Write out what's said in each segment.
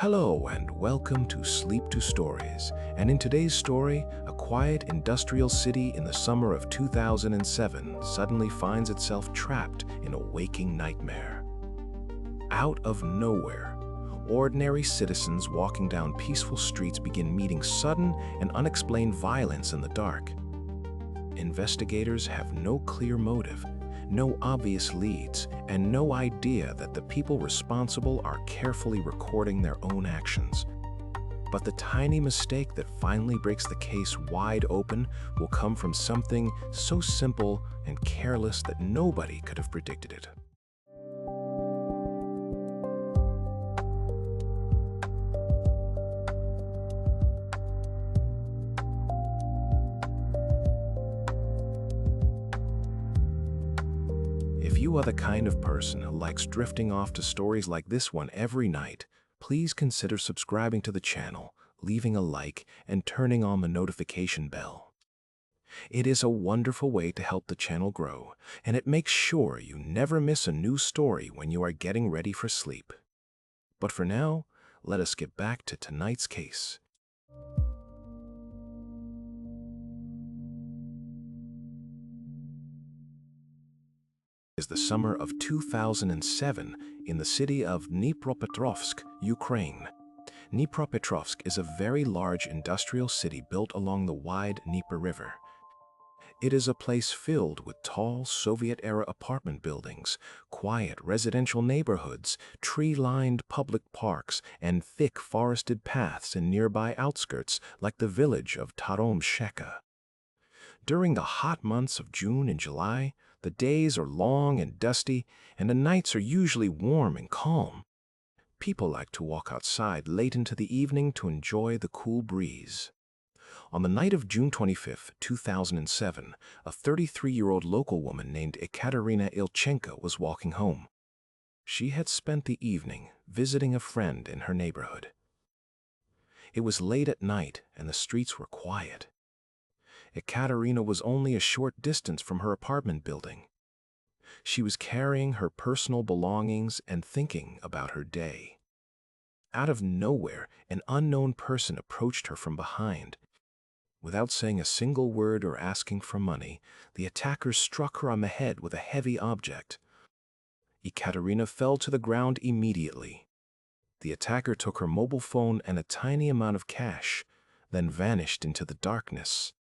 Hello and welcome to Sleep to Stories. And in today's story, a quiet industrial city in the summer of 2007 suddenly finds itself trapped in a waking nightmare. Out of nowhere, ordinary citizens walking down peaceful streets begin meeting sudden and unexplained violence in the dark. Investigators have no clear motive, no obvious leads, and no idea that the people responsible are carefully recording their own actions. But the tiny mistake that finally breaks the case wide open will come from something so simple and careless that nobody could have predicted it. If you are the kind of person who likes drifting off to stories like this one every night, please consider subscribing to the channel, leaving a like, and turning on the notification bell. It is a wonderful way to help the channel grow, and it makes sure you never miss a new story when you are getting ready for sleep. But for now, let us get back to tonight's case. Is the summer of 2007 in the city of Dnipropetrovsk, Ukraine. Dnipropetrovsk is a very large industrial city built along the wide Dnieper River. It is a place filled with tall Soviet-era apartment buildings, quiet residential neighborhoods, tree-lined public parks, and thick forested paths in nearby outskirts like the village of Dnipropetrovsk. During the hot months of June and July, the days are long and dusty, and the nights are usually warm and calm. People like to walk outside late into the evening to enjoy the cool breeze. On the night of June 25, 2007, a 33-year-old local woman named Ekaterina Ilchenko was walking home. She had spent the evening visiting a friend in her neighborhood. It was late at night, and the streets were quiet. Ekaterina was only a short distance from her apartment building. She was carrying her personal belongings and thinking about her day. Out of nowhere, an unknown person approached her from behind. Without saying a single word or asking for money, the attacker struck her on the head with a heavy object. Ekaterina fell to the ground immediately. The attacker took her mobile phone and a tiny amount of cash, then vanished into the darkness.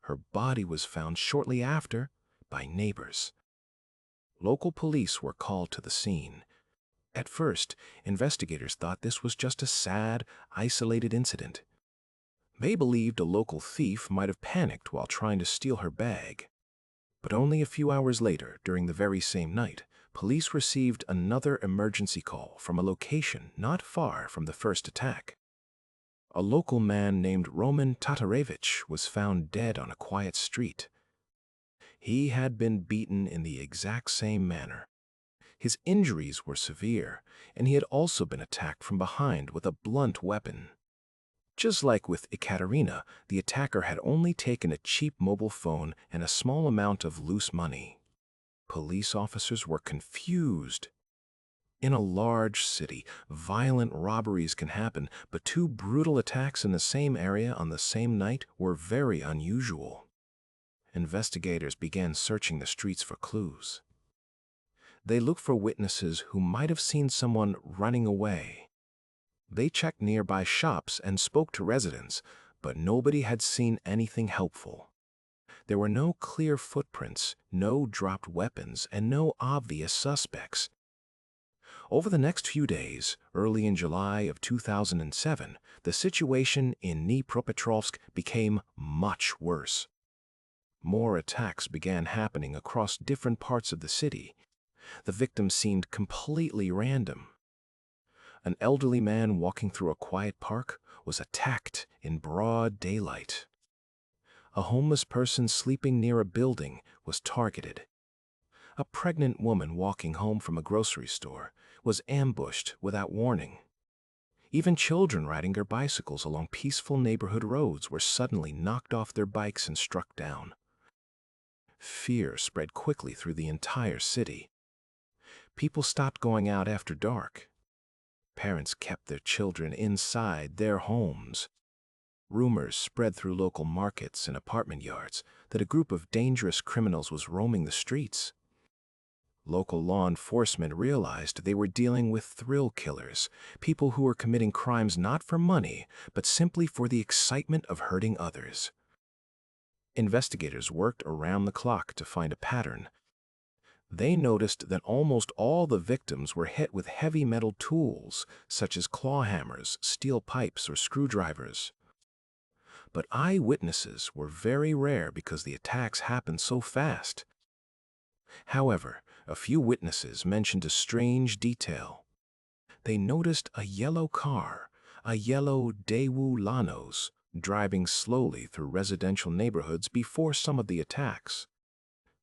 Her body was found shortly after by neighbors. Local police were called to the scene. At first, investigators thought this was just a sad, isolated incident. They believed a local thief might have panicked while trying to steal her bag. But only a few hours later, during the very same night, police received another emergency call from a location not far from the first attack. A local man named Roman Tatarevich was found dead on a quiet street. He had been beaten in the exact same manner. His injuries were severe, and he had also been attacked from behind with a blunt weapon. Just like with Ekaterina, the attacker had only taken a cheap mobile phone and a small amount of loose money. Police officers were confused. In a large city, violent robberies can happen, but two brutal attacks in the same area on the same night were very unusual. Investigators began searching the streets for clues. They looked for witnesses who might have seen someone running away. They checked nearby shops and spoke to residents, but nobody had seen anything helpful. There were no clear footprints, no dropped weapons, and no obvious suspects. Over the next few days, early in July of 2007, the situation in Dnipropetrovsk became much worse. More attacks began happening across different parts of the city. The victims seemed completely random. An elderly man walking through a quiet park was attacked in broad daylight. A homeless person sleeping near a building was targeted. A pregnant woman walking home from a grocery store was ambushed without warning. Even children riding their bicycles along peaceful neighborhood roads were suddenly knocked off their bikes and struck down. Fear spread quickly through the entire city. People stopped going out after dark. parents kept their children inside their homes. Rumors spread through local markets and apartment yards that a group of dangerous criminals was roaming the streets. Local law enforcement realized they were dealing with thrill killers, people who were committing crimes not for money, but simply for the excitement of hurting others. Investigators worked around the clock to find a pattern. They noticed that almost all the victims were hit with heavy metal tools, such as claw hammers, steel pipes, or screwdrivers. But eyewitnesses were very rare because the attacks happened so fast. However, a few witnesses mentioned a strange detail. They noticed a yellow car, a yellow Daewoo Lanos, driving slowly through residential neighborhoods before some of the attacks.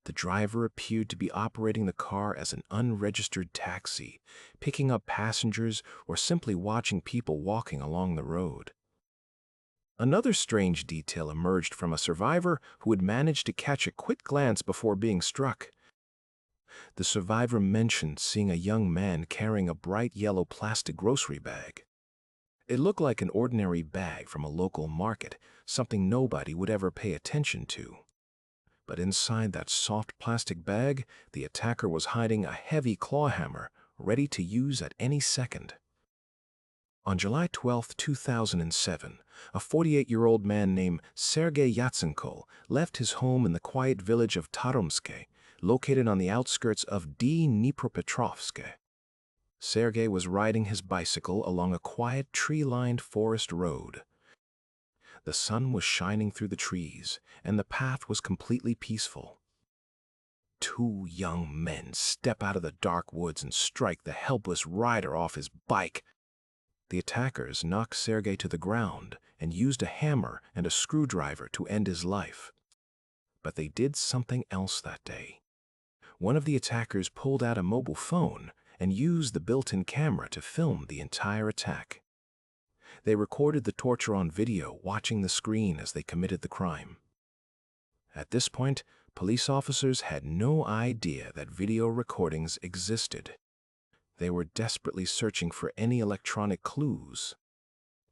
The driver appeared to be operating the car as an unregistered taxi, picking up passengers or simply watching people walking along the road. Another strange detail emerged from a survivor who had managed to catch a quick glance before being struck. The survivor mentioned seeing a young man carrying a bright yellow plastic grocery bag. It looked like an ordinary bag from a local market, something nobody would ever pay attention to. But inside that soft plastic bag, the attacker was hiding a heavy claw hammer, ready to use at any second. On July 12, 2007, a 48-year-old man named Sergei Yatsenko left his home in the quiet village of Taromske, located on the outskirts of Dnipropetrovsk. Sergei was riding his bicycle along a quiet, tree-lined forest road. The sun was shining through the trees, and the path was completely peaceful. Two young men step out of the dark woods and strike the helpless rider off his bike. The attackers knocked Sergei to the ground and used a hammer and a screwdriver to end his life. But they did something else that day. One of the attackers pulled out a mobile phone and used the built-in camera to film the entire attack. They recorded the torture on video, watching the screen as they committed the crime. At this point, police officers had no idea that video recordings existed. They were desperately searching for any electronic clues.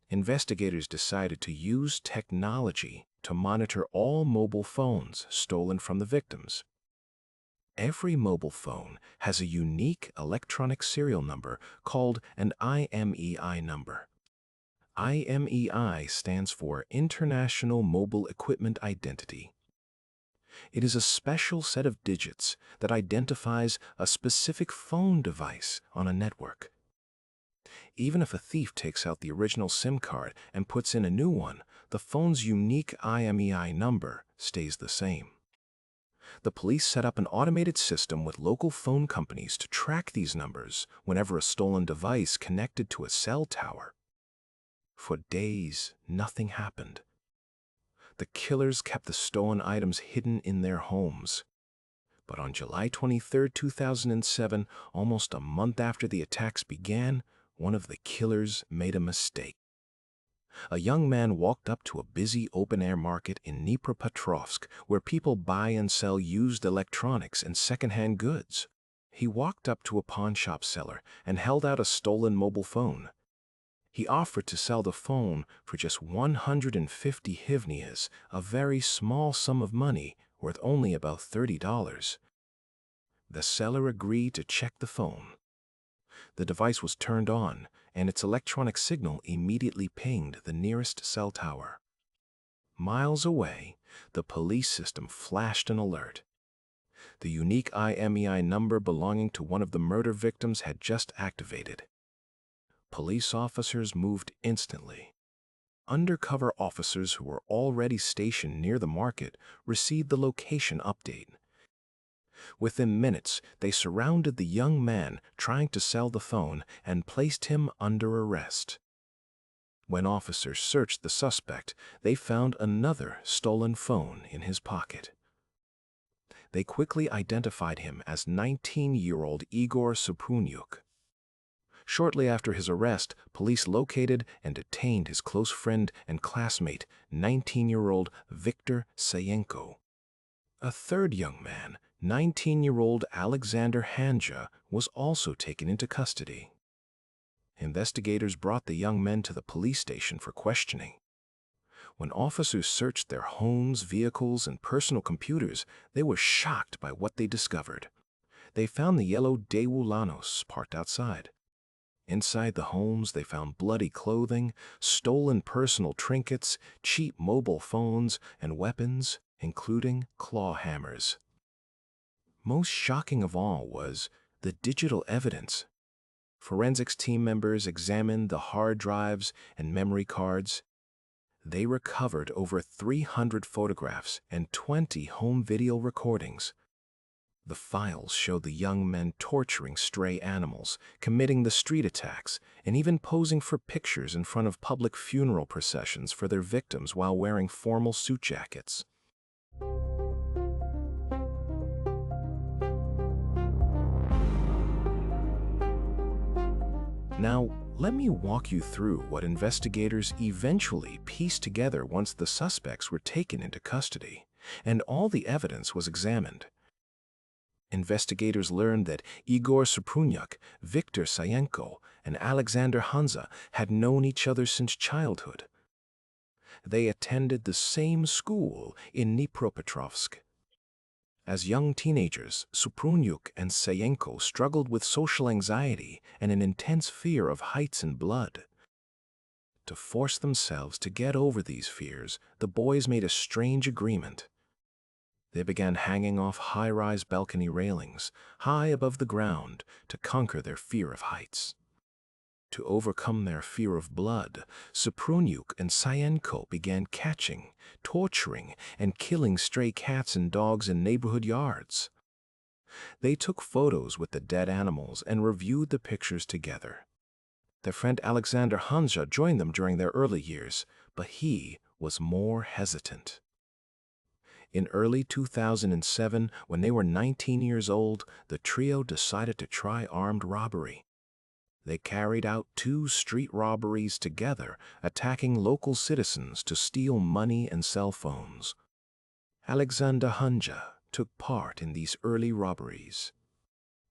Investigators decided to use technology to monitor all mobile phones stolen from the victims. Every mobile phone has a unique electronic serial number called an IMEI number. IMEI stands for International Mobile Equipment Identity. It is a special set of digits that identifies a specific phone device on a network. Even if a thief takes out the original SIM card and puts in a new one, the phone's unique IMEI number stays the same. The police set up an automated system with local phone companies to track these numbers whenever a stolen device connected to a cell tower. For days, nothing happened. The killers kept the stolen items hidden in their homes. But on July 23, 2007, almost a month after the attacks began, one of the killers made a mistake. A young man walked up to a busy open-air market in Dnipropetrovsk where people buy and sell used electronics and second-hand goods. He walked up to a pawn shop seller and held out a stolen mobile phone. He offered to sell the phone for just 150 hryvnias, a very small sum of money worth only about $30. The seller agreed to check the phone. The device was turned on, and its electronic signal immediately pinged the nearest cell tower. Miles away, the police system flashed an alert. The unique IMEI number belonging to one of the murder victims had just activated. Police officers moved instantly. Undercover officers who were already stationed near the market received the location update. Within minutes, they surrounded the young man trying to sell the phone and placed him under arrest. When officers searched the suspect, they found another stolen phone in his pocket. They quickly identified him as 19-year-old Igor Suprunyuk. Shortly after his arrest, police located and detained his close friend and classmate, 19-year-old Viktor Sayenko. A third young man, 19-year-old Alexander Hanja, was also taken into custody. Investigators brought the young men to the police station for questioning. When officers searched their homes, vehicles, and personal computers, they were shocked by what they discovered. They found the yellow Daewoo Lanos parked outside. Inside the homes, they found bloody clothing, stolen personal trinkets, cheap mobile phones, and weapons, including claw hammers. Most shocking of all was the digital evidence. Forensics team members examined the hard drives and memory cards. They recovered over 300 photographs and 20 home video recordings. The files showed the young men torturing stray animals, committing the street attacks, and even posing for pictures in front of public funeral processions for their victims while wearing formal suit jackets. Now, let me walk you through what investigators eventually pieced together once the suspects were taken into custody and all the evidence was examined. Investigators learned that Igor Suprunyuk, Viktor Sayenko, and Alexander Hanza had known each other since childhood. They attended the same school in Dnipropetrovsk. As young teenagers, Suprunyuk and Sayenko struggled with social anxiety and an intense fear of heights and blood. To force themselves to get over these fears, the boys made a strange agreement. They began hanging off high-rise balcony railings, high above the ground, to conquer their fear of heights. To overcome their fear of blood, Suprunyuk and Sayenko began catching, torturing, and killing stray cats and dogs in neighborhood yards. They took photos with the dead animals and reviewed the pictures together. Their friend Alexander Hanza joined them during their early years, but he was more hesitant. In early 2007, when they were 19 years old, the trio decided to try armed robbery. They carried out 2 street robberies together, attacking local citizens to steal money and cell phones. Alexander Hanza took part in these early robberies.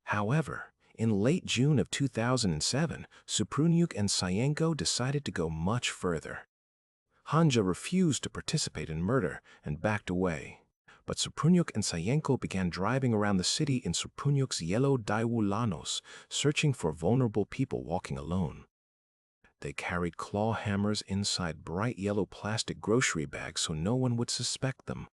However, in late June of 2007, Suprunyuk and Sayenko decided to go much further. Hanza refused to participate in murder and backed away. But Suprunyuk and Sayenko began driving around the city in Suprunyuk's yellow Daewoo Lanos, searching for vulnerable people walking alone. They carried claw hammers inside bright yellow plastic grocery bags so no one would suspect them.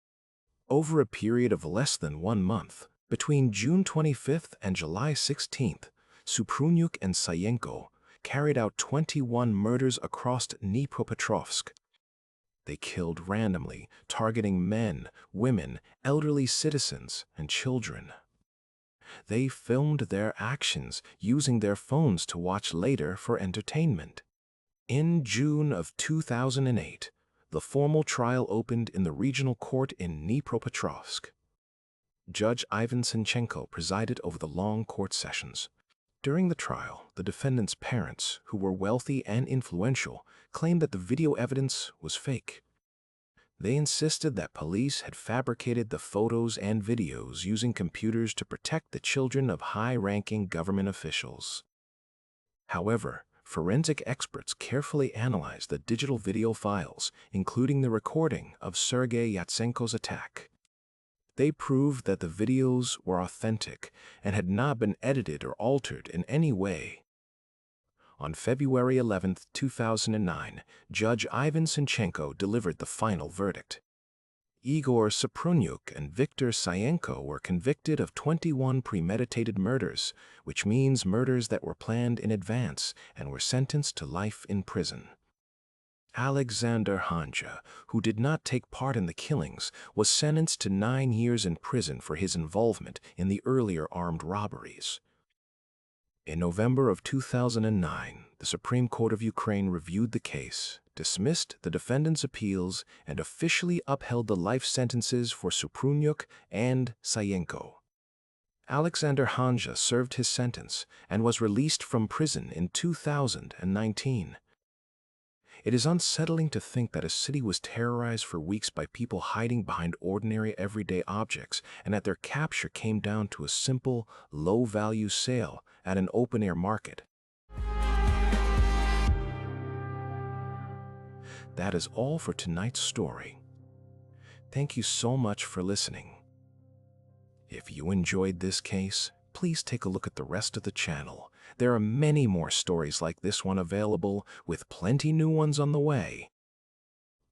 Over a period of less than 1 month, between June 25th and July 16th, Suprunyuk and Sayenko carried out 21 murders across Dnipropetrovsk. They killed randomly, targeting men, women, elderly citizens, and children. They filmed their actions using their phones to watch later for entertainment. In June of 2008, the formal trial opened in the regional court in Dnipropetrovsk. Judge Ivan Senchenko presided over the long court sessions. During the trial, the defendants' parents, who were wealthy and influential, claimed that the video evidence was fake. They insisted that police had fabricated the photos and videos using computers to protect the children of high-ranking government officials. However, forensic experts carefully analyzed the digital video files, including the recording of Sergei Yatsenko's attack. They proved that the videos were authentic and had not been edited or altered in any way. On February 11, 2009, Judge Ivan Senchenko delivered the final verdict. Igor Suprunyuk and Viktor Sayenko were convicted of 21 premeditated murders, which means murders that were planned in advance, and were sentenced to life in prison. Alexander Hanza, who did not take part in the killings, was sentenced to 9 years in prison for his involvement in the earlier armed robberies. In November of 2009, the Supreme Court of Ukraine reviewed the case, dismissed the defendants' appeals, and officially upheld the life sentences for Suprunyuk and Sayenko. Alexander Hanza served his sentence and was released from prison in 2019. It is unsettling to think that a city was terrorized for weeks by people hiding behind ordinary everyday objects, and that their capture came down to a simple, low-value sale at an open-air market. That is all for tonight's story. Thank you so much for listening. If you enjoyed this case, please take a look at the rest of the channel. There are many more stories like this one available, with plenty new ones on the way.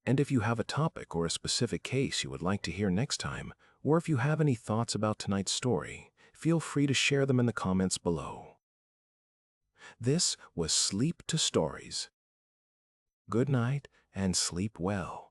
And if you have a topic or a specific case you would like to hear next time, or if you have any thoughts about tonight's story, feel free to share them in the comments below. This was Sleep to Stories. Good night and sleep well.